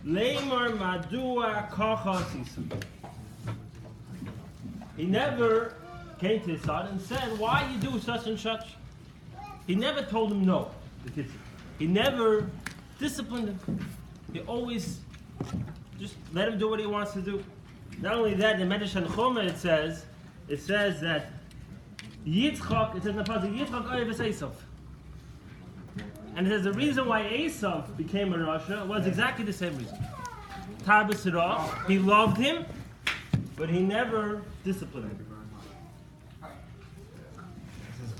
Leimar Madua Kachasisu. He never came to his son and said, why you do such and such? He never told him no, the kid said. He never disciplined him. He always just let him do what he wants to do. Not only that, in Medrash Tanchuma it says that Yitzchak, it says in the pasuk, Yitzchak oheves Esav. And it says the reason why Esav became a Rasha was exactly the same reason. Tar b'sirah, he loved him, but he never disciplined him.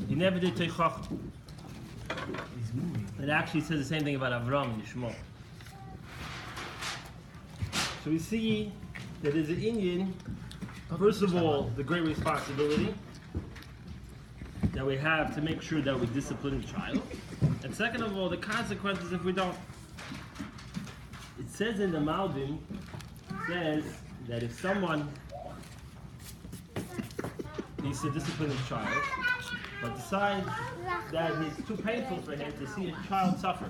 He never did teichach. It actually says the same thing about Avram and Yishmael. So we see that there's an Indian, first of all, the great responsibility that we have to make sure that we discipline the child. And second of all, the consequences if we don't. It says in the Malbim, it says that if someone needs to discipline his child, but decides that it's too painful for him to see his child suffer,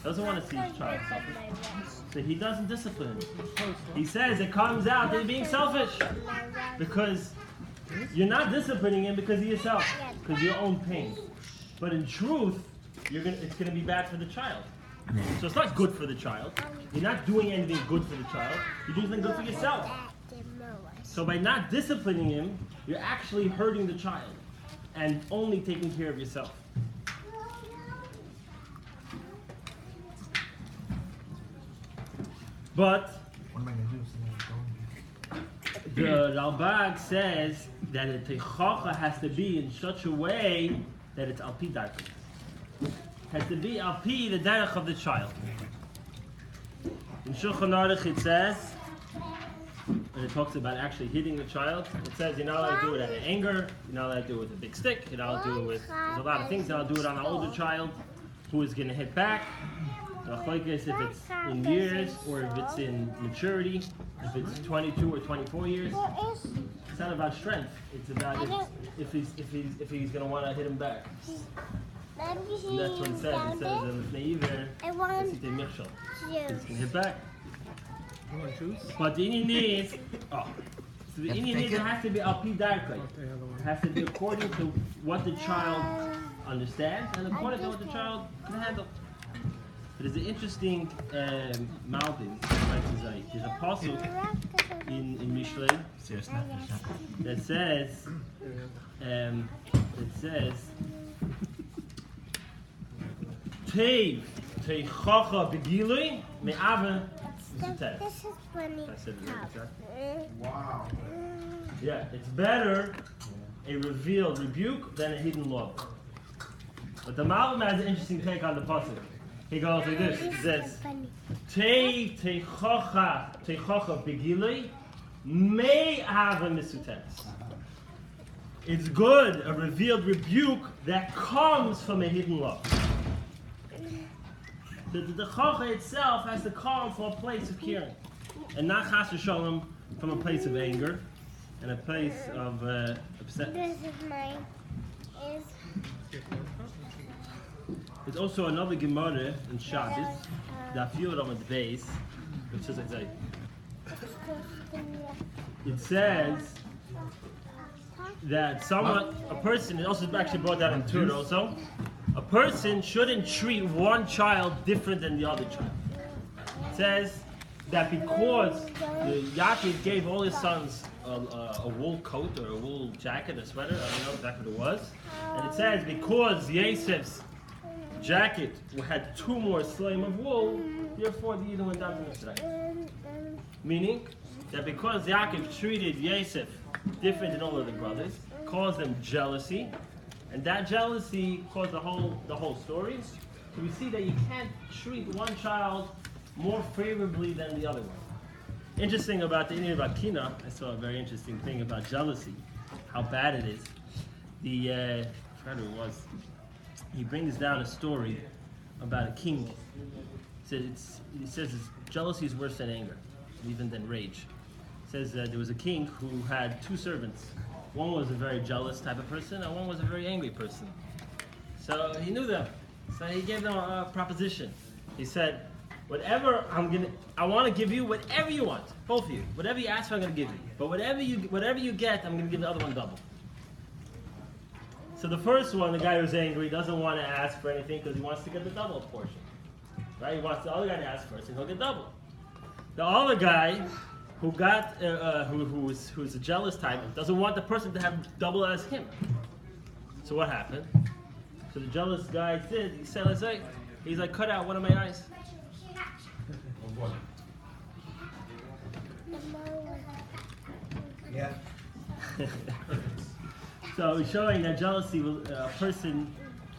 doesn't want to see his child suffer, so he doesn't discipline him. He says it comes out that he's being selfish, because you're not disciplining him because of yourself, because of your own pain. But in truth, it's going to be bad for the child. So it's not good for the child. You're not doing anything good for the child. You're doing something good for yourself. So by not disciplining him, you're actually hurting the child and only taking care of yourself. But the Ralbag says that a teichacha has to be in such a way that it's al pi darkei. Has to be al pi the derech of the child. In Shulchan Aruch it says, when it talks about actually hitting the child, it says you're not allowed to do it out of anger, you're not allowed to do it with a big stick, you're not allowed to do it with, there's a lot of things, you're not allowed to do it on an older child who is going to hit back. If it's in years or if it's in maturity, if it's 22 or 24 years, it's not about strength. It's about if he's going to want to hit him back. And that's what it says. It says he's going to hit back. But the Indian needs, so the Indian needs has to be al pi darkei. It has to be according to what the child understands and according to what the child can handle. There's an interesting Malbim. There's a pasuk in Mishlei that says Teiv teichacha begilui me'ava zutet. This is funny. Wow. Yeah, it's better a revealed rebuke than a hidden love. But the Malbim has an interesting take on the pasuk. He goes like this. He says, teichacha begilui me'ava misutet. It's good, a revealed rebuke that comes from a hidden love. The chacha itself has to come from a place of caring, and not chas v'sholom from a place of anger and a place of upsetness. This is mine. There's also another Gemara in Shabbos, Daf Yud on its base, which says like that. It says that a person, it also actually brought that in Torah also, a person shouldn't treat one child different than the other child. It says that because Yaakov gave all his sons a wool coat or a wool jacket or sweater, I don't know exactly what it was, and it says because Yosef's jacket had 2 more slime of wool, therefore the Yidden went down to Mitzrayim. Meaning that because Yaakov treated Yosef different than all of the brothers, caused them jealousy, and that jealousy caused the whole story. So we see that you can't treat one child more favorably than the other one. Interesting about the Indian about Kina, I saw a very interesting thing about jealousy, how bad it is. I forgot who it was. He brings down a story about a king. He says jealousy is worse than anger, even than rage. He says there was a king who had 2 servants. One was a very jealous type of person, and one was a very angry person. So he knew them. So he gave them a proposition. He said, whatever I want to give you whatever you want, both of you. Whatever you ask for, I'm going to give you. But whatever you get, I'm going to give the other one double. So the first one, the guy who's angry, doesn't want to ask for anything because he wants to get the double portion. Right? He wants the other guy to ask first, and he'll get double. The other guy, who got who's a jealous type, doesn't want the person to have double as him. So what happened? So the jealous guy did. He said, he's like, cut out one of my eyes. Yeah. So he's showing that jealousy will, a person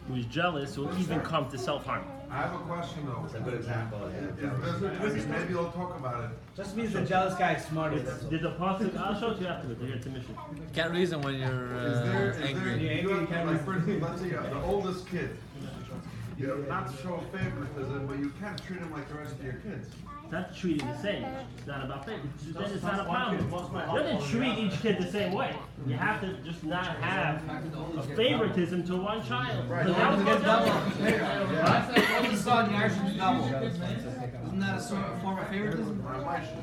who is jealous will even come to self-harm. I have a question though. That's a good example. Maybe we'll talk about it. Just means the jealous guy is smarter. Did the pasuk? I'll show it to you afterwards. You're at the mission. You can't reason when you're angry. Like for instance, let's say the oldest kid. You know, not to show favoritism, but you can't treat him like the rest of your kids. That's treating the same. It's not about favoritism. Then it's not a problem. You don't treat each kid the same way. You have to just not have a favoritism to one child. Right. Oldest son, yours is double. Isn't that a sort of form of favoritism?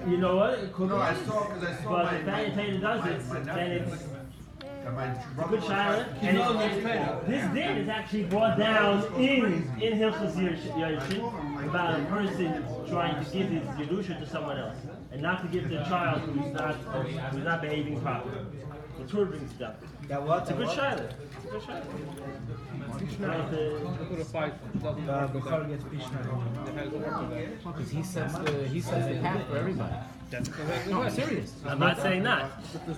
You know what? It could No, be. I saw because I saw But if Taylor does it, then it's a good child. And this din is actually brought down in Hilchos Yerushin about a person trying to give his Yerusha to someone else and not to give the child who's not behaving properly. The Torah brings it up. That what? It's a good child. It's a good child. Because he sets the path for everybody. No, I'm serious. I'm not saying that.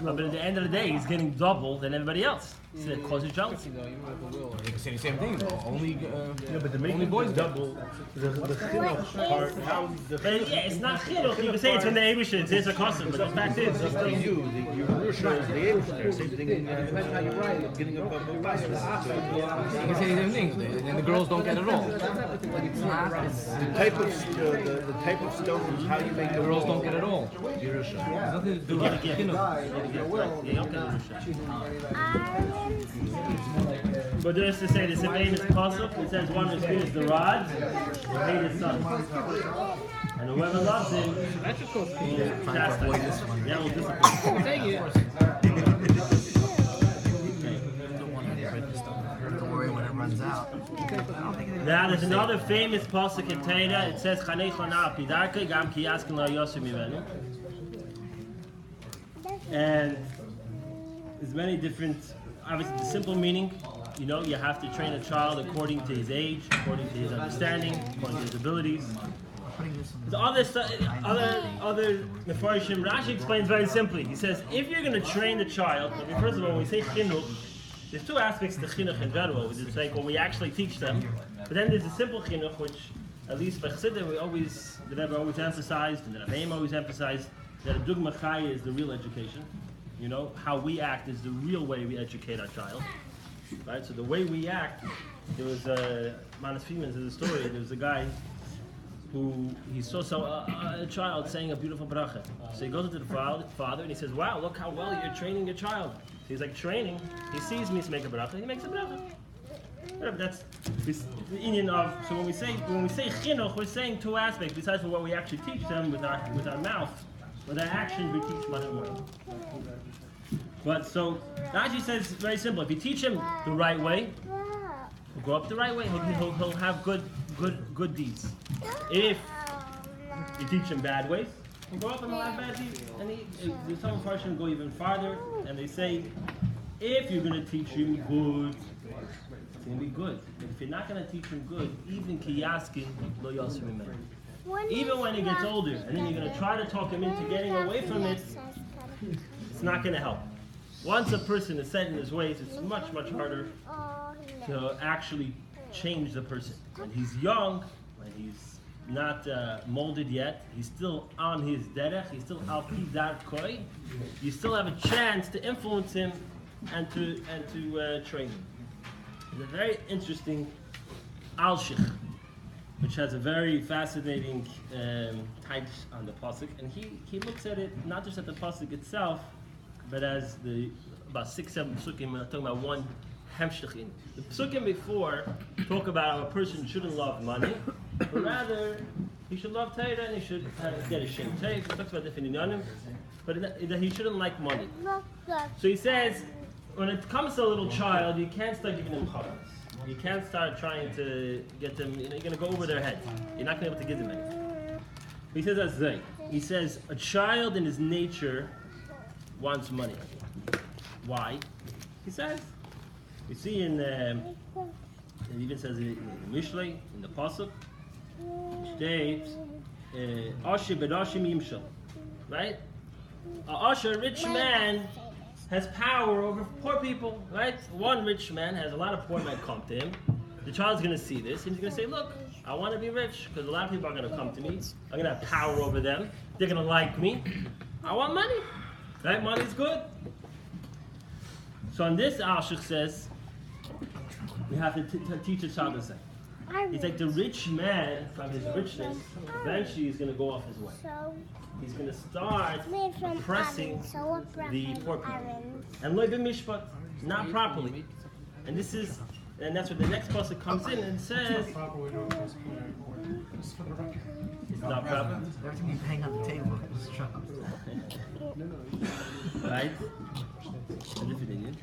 But at the end of the day, he's getting double than everybody else. So it causes jealousy. You can say the same thing though. Only but the only boys double, the chinuch part, how the But yeah, it's not chinuch. You can say it's from the Eibushin, it's a custom, but the fact is, just telling you, the Yerusha is the Eibushin. Same thing, depends how you write it, getting up a bias. You can say the same thing, and the girls don't get it all. It's not. It's The type of stones, how you make the girls don't get it all. Yerusha. It's nothing to do with but just to say, the famous pasuk, it says one who spins the rod will hate his son. And whoever loves him will chastise him. Yeah, will discipline him. Now there's another famous pasuk in Torah. It says, "Chanei chana pidarke gam ki yaskin lo yosim mimenu." And there's many different, obviously the simple meaning, you know, you have to train a child according to his age, according to his understanding, according to his abilities. The other Mefarshim, Rashi explains very simply. He says, if you're going to train the child, first of all, when we say chinuch, there's two aspects to chinuch in general. It's like what we actually teach them, but then there's a simple chinuch, which at least by Chassidim the Rebbe always emphasized, and the Rebbeim always emphasized, that a dugma chaya is the real education. You know, how we act is the real way we educate our child. Right? So the way we act, there was Manas Feeman is a story. There was a guy who he saw a child saying a beautiful bracha. So he goes to the father and he says, "Wow, look how well you're training your child." So he's like, training. He sees me make a bracha. He makes a bracha. Yeah, that's the Indian of. So when we say chinuch, we're saying two aspects. Besides what we actually teach them with our mouth, with our actions, we teach much more. But so Rashi says very simple. If you teach him the right way, he'll grow up the right way. He'll have good deeds. If you teach him bad ways, he'll grow up and he'll have bad deeds. And some Farshim go even farther, and they say, if you're going to teach him good, it's going to be good. But if you're not going to teach him good, even kiyaskin lo yosem mimenu. Even when he gets older, and then you're going to try to talk him into getting away from it, it's not going to help. Once a person is set in his ways, it's much, much harder to actually change the person. When he's young, when he's not molded yet, he's still on his derech, he's still al pi darkoi, you still have a chance to influence him and to train him. There's a very interesting al-shich, which has a very fascinating types on the pasuk, and he looks at it not just at the pasuk itself, but as about 6-7 psukim, we're talking about one hemshechin. The psukim before talk about how a person shouldn't love money, but rather He should love Torah and he should get a shem Torah. He talks about different inyanim, but that he shouldn't like money. So he says, when it comes to a little child, you can't start giving them chavaras. You can't start trying to get them, you're going to go over their heads. You're not going to be able to give them anything. He says that's right. He says, a child in his nature wants money. Why? He says, you see in, it even says in Mishlei, in the Pasuk, states, Asher bedashim yimshal, right? A rich man, has power over poor people, right? One rich man has a lot of poor men come to him. The child's going to see this, and he's going to say, look, I want to be rich, because a lot of people are going to come to me. I'm going to have power over them. They're going to like me. I want money, right? Money's good. So on this, Al-Shikh says, we have to teach a child the same. It's like the rich man, from his richness, eventually he's going to go off his way. He's going to start oppressing the poor people. And loy b'mishpat, not properly. And this is, and that's where the next pasuk comes in and says, it's not proper. Everything you hang on the table is trouble. Right? A different Indian.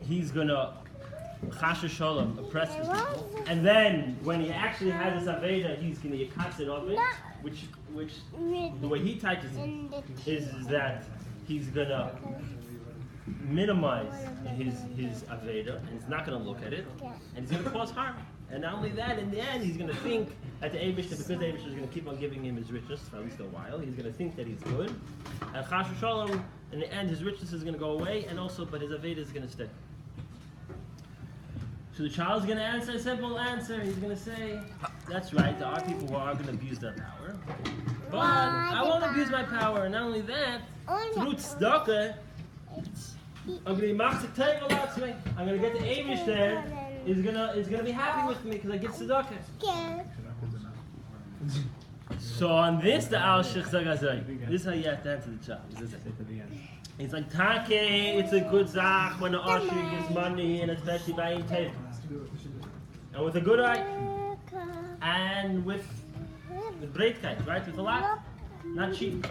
He's going to Chasha Shalom, oppress his people. And then, when he actually has this Aveda, he's going to Yakatz it of it, which the way he touches it is that he's going to minimize his Aveda, and he's not going to look at it, and he's going to cause harm. And not only that, in the end, he's going to think that the Eibush, because the Eibush is going to keep on giving him his richness for at least a while, he's going to think that he's good. And Chasha Shalom, in the end, his richness is going to go away, and also, but his Aveda is going to stay. So the child's going to answer a simple answer. He's going to say, that's right, there are people who are going to abuse their power. But I won't abuse my power. And not only that, through tzedakah, I'm going to be machzik teivel atzmei. I'm going to get the Eibush there. Is gonna be happy with me because I give tzedakah. So on this, the Al-Shikh Zagazai, this is how you have to answer the child. It's like, Take, it's a good zach when the Asher gives money, and especially buying table. And with a good eye, and with breitkeit, right? With a lot, not cheap.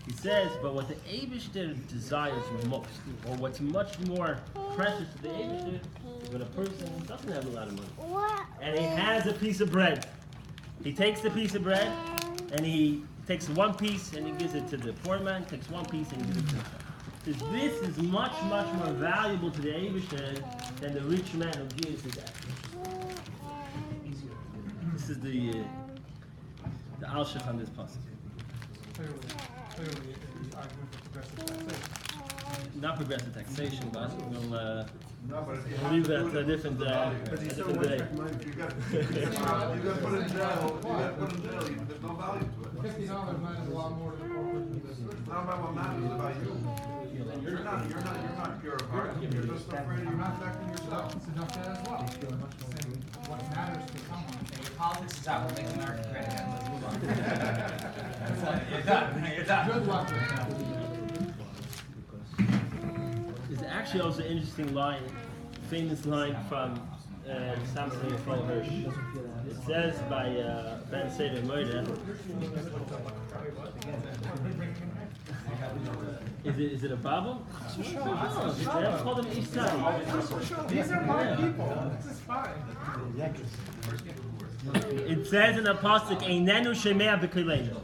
He says, but what the Eibishter desires most, or what's much more precious to the Eibishter, is when a person doesn't have a lot of money, and he has a piece of bread. He takes the piece of bread, and he takes one piece and he gives it to the poor man, takes one piece and he gives it to the poor. This is much, much more valuable to the Eibishter than the rich man who gives his action. This is the Al-Shikh on this passage. Clearly, the argument for progressive taxation. Not progressive taxation, but we'll No, but if you leave that to a different day. But you still want to, you got put in jail, there's no value to it. $50 matters a lot more than corporate. It's not about what matters, it's about you. You're not pure of heart, you're just afraid you're not protecting yourself. It's enough that as well. Saying what matters to someone. Your politics is out. We'll make America great again. Let's move on. You're done. You're done. Good luck with that. There's actually also an interesting line, famous line from Samson Yafal Hirsch. It says by Ben Seder Moida. Is it a Bible? No, that's called an East Side. These are my people. This is fine. It says in the Pasuk, Einenu Shemea B'Kileinu.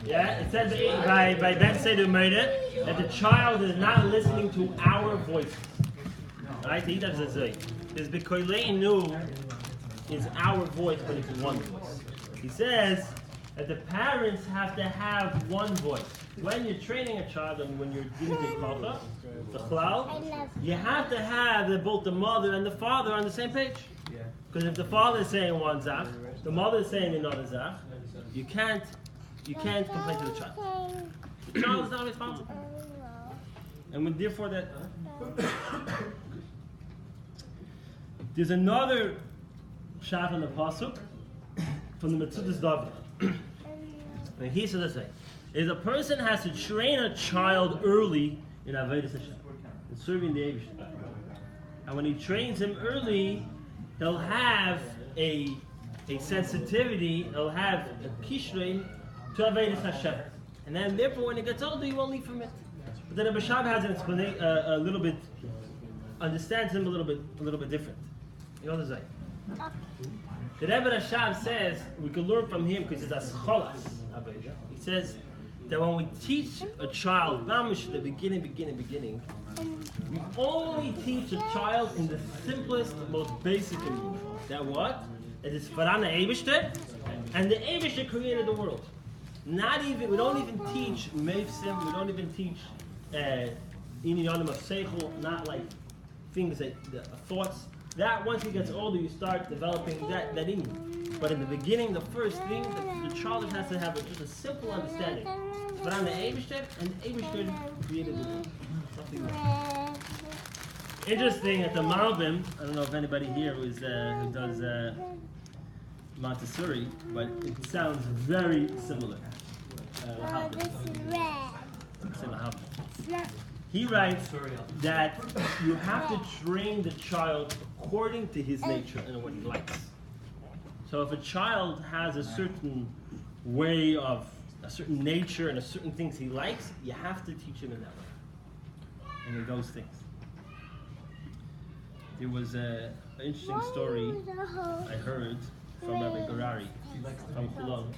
Yeah, it says by Ben Seder Moida that the child is not listening to our voices. Right? He doesn't say. Because B'Kileinu is our voice, but it's one voice. He says that the parents have to have one voice. When you're training a child and when you're doing the chalal, you have to have both the mother and the father on the same page. Because if the father is saying one zach, the mother is saying another zach, you can't complain to the child. The child is not responsible. And when, therefore that there's another shot on the pasuk from the Metzudas David. And he says this: is a person has to train a child early in Avodas Hashem, in serving the Eibush. And when he trains him early, he'll have a sensitivity, he'll have a kishrein to Avodas Hashem. And then therefore when he gets older, he won't leave from it. But then the Bashab has an explanation, a little bit, understands him a little bit different. You know what I'm saying? The Rebbe Rashab says, we can learn from him because it's as cholas. He says that when we teach a child, mamish the beginning, we only teach a child in the simplest, most basic and usual. That what? It is Farana Eibishter, and the Eibishter created the world. We don't even teach Mefsim, we don't even teach Inyanim of Seichel, not like things that, thoughts. That once he gets older, you start developing that in you. But in the beginning, the first thing, the child has to have just a simple understanding. But on the Eibishter, and the Eibishter created the world. Nothing more. Interesting at the Malbim, I don't know if anybody here who does Montessori, but it sounds very similar. He writes that you have to train the child according to his nature and what he likes. So if a child has a certain way of, a certain nature and a certain things he likes, you have to teach him in that way. And in those things. There was an interesting story I heard from Rabbi Garari from Cologne.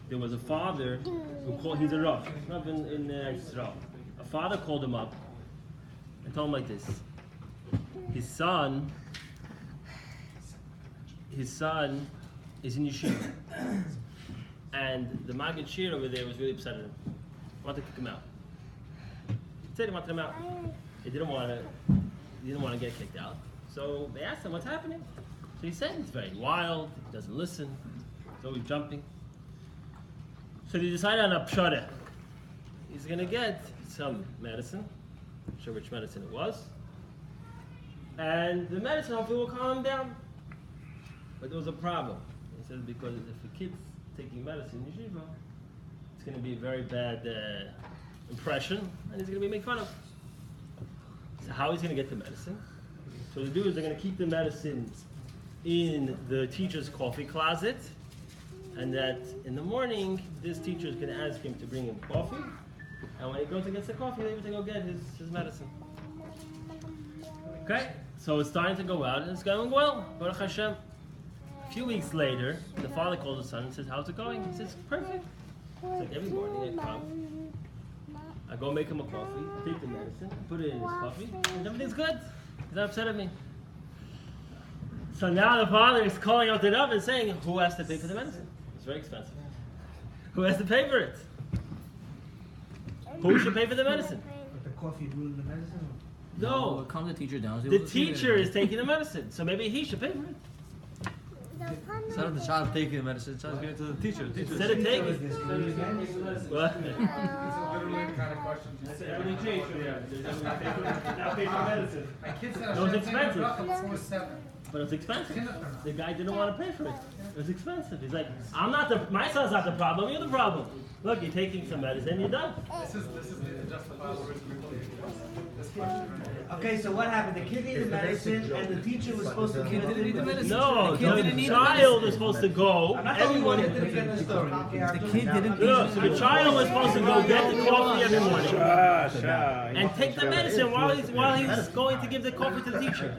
There was a father who called, he's a Rav in Israel. A father called him up and told him like this. His son is in yeshiva. And the Maggid Shir over there was really upset at him. Wanted to kick him out. He said he wanted him out. He didn't want to get kicked out. So they asked him, what's happening? So he said he's very wild, he doesn't listen, he's always jumping. So they decided on a pshara. He's going to get some medicine. I'm not sure which medicine it was. And the medicine hopefully will calm him down. But there was a problem. He says because if a kid's taking medicine in yeshiva, it's going to be a very bad impression, and he's going to be made fun of. So how he's going to get the medicine? So what they do is they're going to keep the medicine in the teacher's coffee closet, and that in the morning, this teacher is going to ask him to bring him coffee, and when he goes and gets the coffee, he's able to go get his medicine. Okay, so it's starting to go out, and it's going well, Baruch Hashem. A few weeks later, the father calls his son and says, how's it going? He says, perfect. It's like every morning I come, I go make him a coffee, I take the medicine, put it in his coffee, and everything's good. He's not upset at me. So now the father is calling out the Rav and saying, who has to pay for the medicine? It's very expensive. Who has to pay for it? Who should pay for the medicine? But the coffee ruined the medicine? No. Calm the teacher down. The teacher is taking the medicine, so maybe he should pay for it. Instead of the child taking the medicine, the child's giving it to the teacher. The teacher Instead of taking Was this really again? what? It's literally the kind of question you say. Everything changed for them. Now pay for medicine. My kid said No, it's I should take expensive. a bracha before 7. But it's expensive. Kindergarten. The guy didn't want to pay for it. It was expensive. He's like, my son's not the problem, you're the problem. Look, you're taking some medicine, you're done. This is the justifiable risk we believe. This question. Okay, so what happened? The kid needed medicine, and the teacher was supposed to give it to him. No, The kid didn't the need child is supposed to go. I'm not the only one Everyone. that didn't get the story. The kid didn't. No, so the child was supposed to go get the coffee every morning and take the medicine while he's going to give the coffee to the teacher.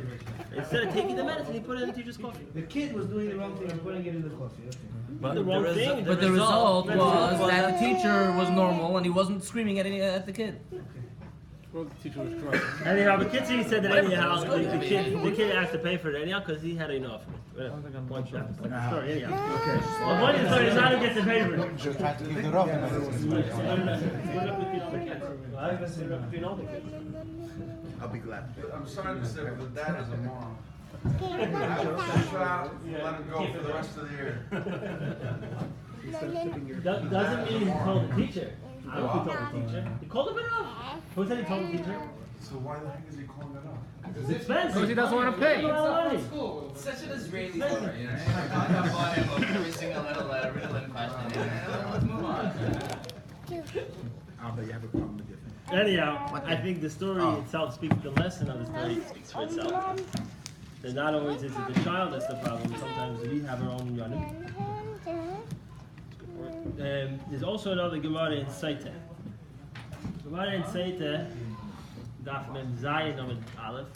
Instead of taking the medicine, he put it in the teacher's coffee. The kid was doing the wrong thing and putting it in the coffee. Okay. But the wrong thing. But the result was that the teacher was normal and he wasn't screaming at the kid. Well, the teacher was correct. Anyhow, but Kitsi said that anyhow, the kid has to pay for it anyhow because he had enough. Point shot. Story anyhow. Okay. The point is, the child gets to pay for it. Just try to keep the rough. I'll be glad. I'm sorry to say, but the dad is a moron. Shot, let him go for the rest of the year. Doesn't mean he told the teacher. I don't think he told the teacher. He called him enough. Who said he told the teacher? So why the heck is he calling it up? It's expensive. Because he doesn't want to pay. It's such an Israeli story, you know. I got bought him every single little riddle and question. Let's move on. but you have a problem with your thing. Anyhow, I think the story itself speaks, the lesson of the story speaks for itself. That not always is it the child that's the problem, sometimes we have our own running. There's also another Gemara in Saita. Gemara in Saita, Daf Mem Zayin Amud Aleph.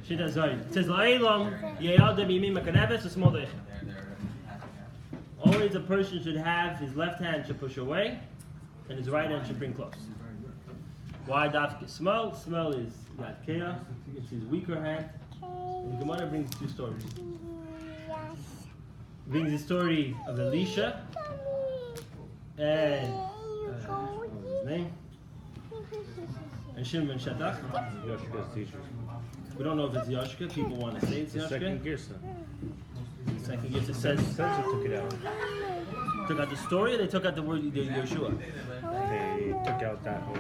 Shita Zayin. It says, La'ilam Yeyad B'yimim HaKaneves V'Smol Deicha. Always a person should have his left hand should push away, and his right hand should bring close. Why Daf Small? Small is Yad it's his weaker hand. And the Gemara brings two stories. Brings the story of Elisha and what was his name? And Shimon Shaddach. Yoshika's teacher. We don't know if it's Yoshika. People want to say it's The second Yoshika. Girsa. The second gift it says Says it took it out. took out the story. Or they took out the word Yeshua. They took out that whole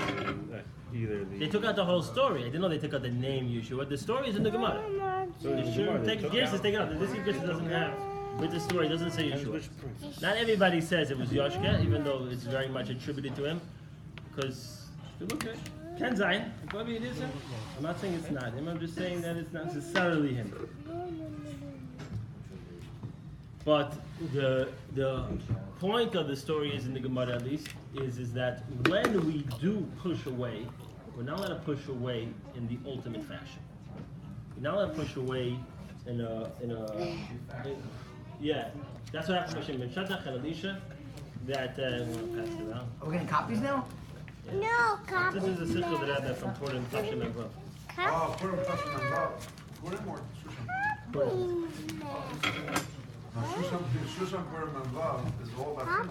either the. They took out the whole story. I didn't know they took out the name Yeshua. The story is in the Gemara. So The the Shur Gemara, they take took Gersa out- is taken out. This Gersa doesn't have with the story. It doesn't say Depends Yeshua. which prince. Not everybody says it was Yoshka, even though it's very much attributed to him, because look at Ken Zayin. Maybe it is him. I'm not saying it's not him. I'm just saying that it's not necessarily him. But the point of the story is in the Gemara at least is that when we do push away, we're not allowed to push away in the ultimate fashion. We're not allowed to push away yeah. That's what happened to Shimon Shaddach and Elisha. That we'll pass it around. Are we getting copies now? No, copy. This is a sister that had that from Purim, Tashim and Rav. Oh, put him touching on love. Put him or Shushan? Shushan Purim and love is all about him.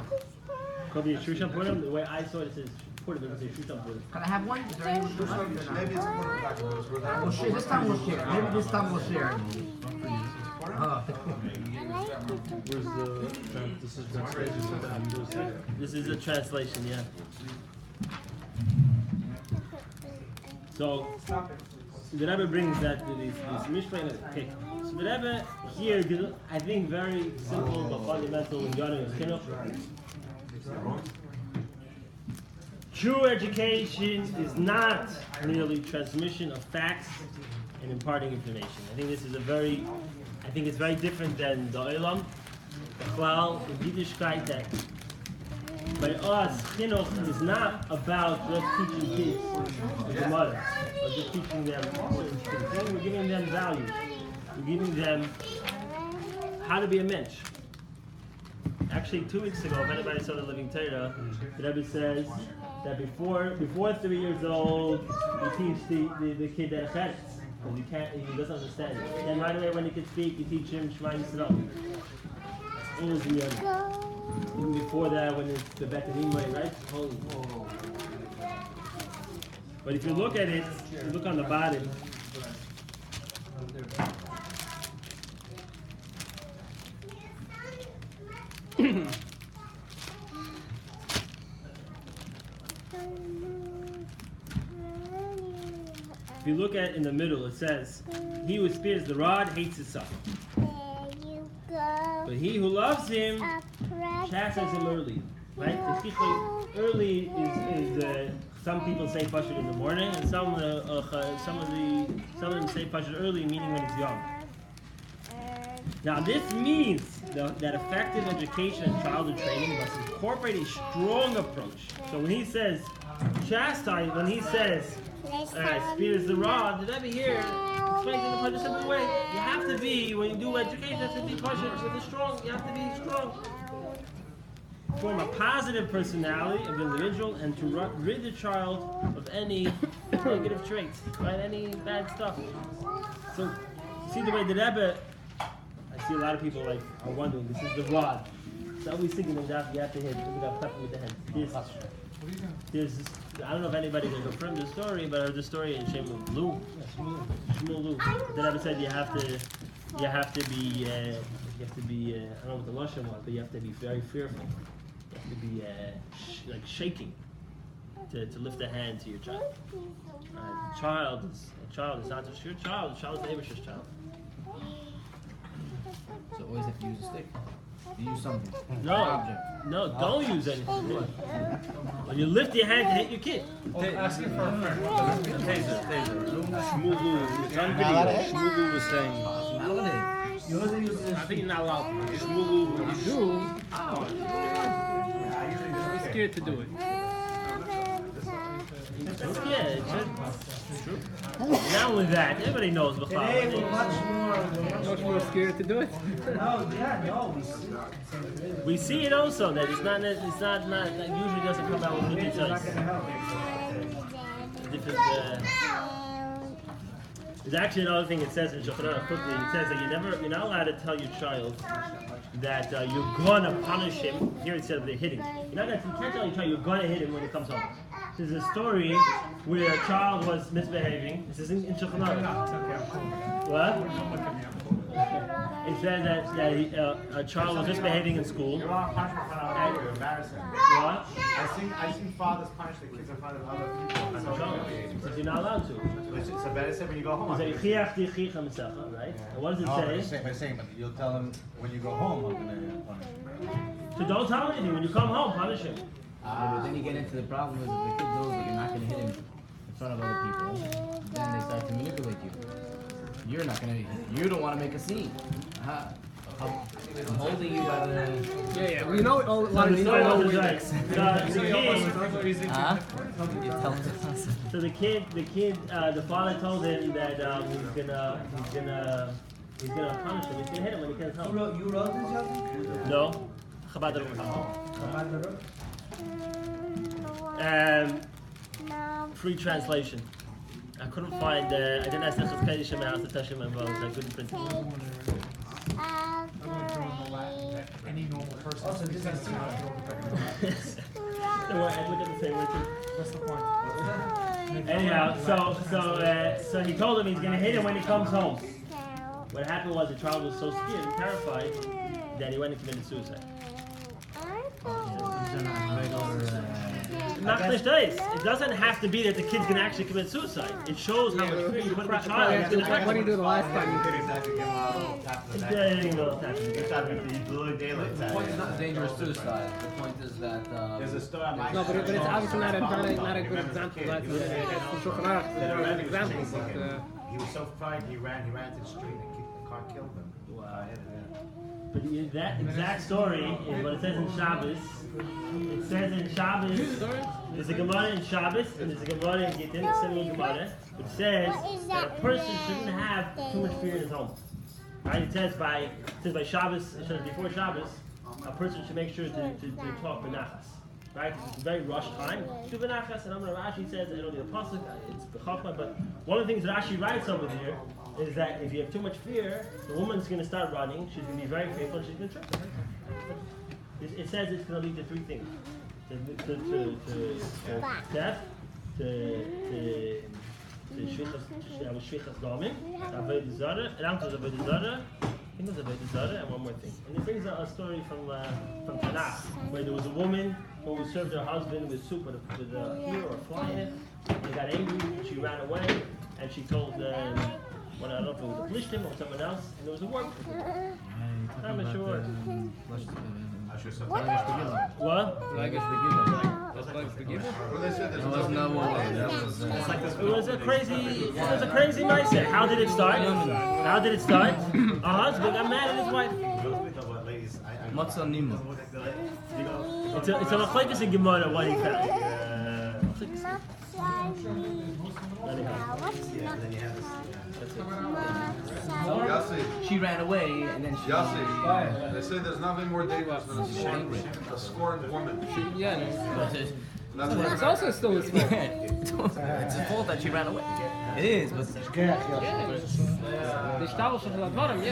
Could be a Shushan Purim. The way I saw it, it says Purim. It doesn't say Shushan Purim. Can I have one? Is there any? Shushan, maybe it's Purim back in those. We'll share. This time we'll share. Maybe this time we'll share. Where's the? This is translation. This is a translation, yeah. So the Rebbe brings that to this Mishpah. Okay. So the Rebbe here did, I think, very simple but fundamental in Yonah and Chinuch. True education is not merely transmission of facts and imparting information. I think this is it's very different than the Olam, the Klal, the Yiddishkeit, that by us, Chinuch is not about just teaching kids the mother, or just teaching them certain things. We're giving them values. We're giving them how to be a mensch. Actually, 2 weeks ago, if anybody saw the Living Torah, the Rebbe says that before 3 years old, you teach the kid that because he doesn't understand it. Then right away when he can speak, you teach him Shema Yisrael. Even before that, when it's the Bet Nimai, right? Holy. But if you look at it, you look on the bottom. If you look at in the middle, it says, "He who spares the rod hates his son, but he who loves him chastises him early." Right? The early is some people say pashut in the morning, and some of them say pashut early, meaning when he's young. Now this means that effective education and childhood training must incorporate a strong approach. So when he says chastise, when he says spears the rod, the Rebbe here explains in a much simple way. You have to be, when you do education, you have to be pashut with a strong. You have to be strong. Form a positive personality of the individual and to rid the child of any negative traits, right? Any bad stuff. So, see the way the Rebbe, I see a lot of people like are wondering, this is the rod. So always thinking that you have to hit, you got to with the hand. There's, I don't know if anybody can confirm the story, but I heard the story in Shmuel Lu. The Rebbe said you have to be, I don't know what the Lashon was, but you have to be very fearful. You have to be like shaking to lift a hand to your child. A child is not just your child. The child is the Abish's child. So always have to use a stick. You use something. No, Object. no, don't use anything. When you lift your hand to hit your kid. Asking for a friend. Taser. Shmulu, it's on video. Shmulu was saying. You wasn't using this. I think you're not allowed to. Shmulu. Do? I'm scared to do it. Yeah, it's true. Not only that, everybody knows Today B'chal. we're much more Scared to do it? no, yeah, no, We see it also that it's not that usually doesn't come out with it's different not size. gonna help. Different. There's actually another thing it says in Shulchan Aruch quickly. It says that you're not allowed to tell your child that you're gonna punish him. Here it says they're hitting. You can't tell your child you're gonna hit him when he comes home. There's a story where a child was misbehaving. This is in Shulchan Aruch. What? It said that a child was misbehaving in school. You're allowed punishment for another people. You're embarrassing. What? I've seen fathers punish the kids in front of other people. That's a child. Because you're not allowed to. It's a better say when you go home. It's a chiach dichicha mesecha, right? And what does it say? By saying, but you'll tell them when you go home, I'm gonna punish you. So don't tell him anything. When you come home, punish him. But then you get into the problem is if the kid knows that you're not going to hit him in front of other people, then they start to manipulate you. You don't want to make a scene. I'm holding you by the... Yeah. We know a lot of So people know the where kid, so the kid, the father told him that he's gonna punish him. He's gonna hit him when he comes home. You wrote this, Yogi? No. Chabad free translation. I couldn't find. I didn't ask the Chazkei Shem how to touch him involved. I couldn't print it. I'm going to throw in the Latin that any normal person. Also, this is Don't worry, I look at the same way too. What's the point? Anyhow, so he told him he's gonna hit him when he comes home. What happened was the child was so scared and terrified that he went and committed suicide. It doesn't have to be that the kid's gonna actually commit suicide. It shows how much fear you put in the child. What do you do the last time you did it? The point is not dangerous suicide. The point is that... There's a story on my No, but it's obviously not a good example. That's Shulchan Aruch. It's not an example, but... He was so frightened, he ran to the street and the car killed him. Wow. But that exact story is what it says in Shabbos. It says in Shabbos, there's a Gemara in Shabbos, and there's a Gemara in Gittin, a similar Gemara, which says that a person shouldn't have too much fear in his home. Right? It says by Shabbos, it says before Shabbos, a person should make sure to talk benachas. Right? It's a very rushed time. Do benachas, and Rashi says, I don't need a pasuk, it's b'chachma, but one of the things that Rashi writes over there is that if you have too much fear, the woman's going to start running, she's going to be very fearful, and she's going to trip. It says it's going to lead to three things. To death, to shvichas damim, avodah zarah, and one more thing. And it brings a story from Tanakh, where there was a woman who served her husband with soup with a ear or a fly in it. He got angry, she ran away, and she told I don't know if it was a Plishtim or someone else, and there was a word for it. I'm not sure. What? It was a crazy mindset. How did it start? A husband got mad at his wife. It's a machlekes in Gemara what he found. She ran away and then she... Yossi, they say there's nothing more dangerous than a scorned woman. It's also still his fault. It's his fault that she ran away. It is, but... The shtabel shel Advarim,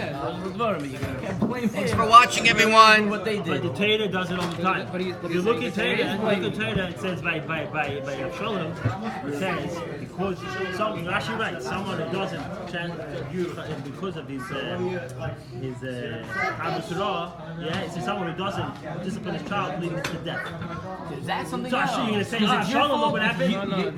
Can't blame Thanks for watching, everyone. what they But did. the Torah does it all the time. But If you look at Torah, it says by Avshalom, it says because someone, actually right, someone who doesn't because of his Torah, yeah, it's someone who doesn't discipline his child leading to death. Is that something So else? actually, you're gonna say, Because if you're Shalom, look what focused- happened.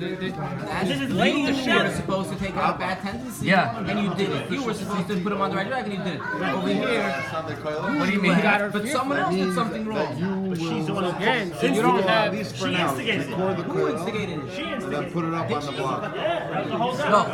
This is You leading were supposed to take out a bad tendency, Yeah. and you did it. You were supposed to put him on the right track, and you did it. Over here, What do you mean? but someone else did something wrong. But she's the one who Again, so so you don't have she instigated it. record the Who instigated it? She And then instigated put it up on the block. it. Yeah, that was the whole time. No.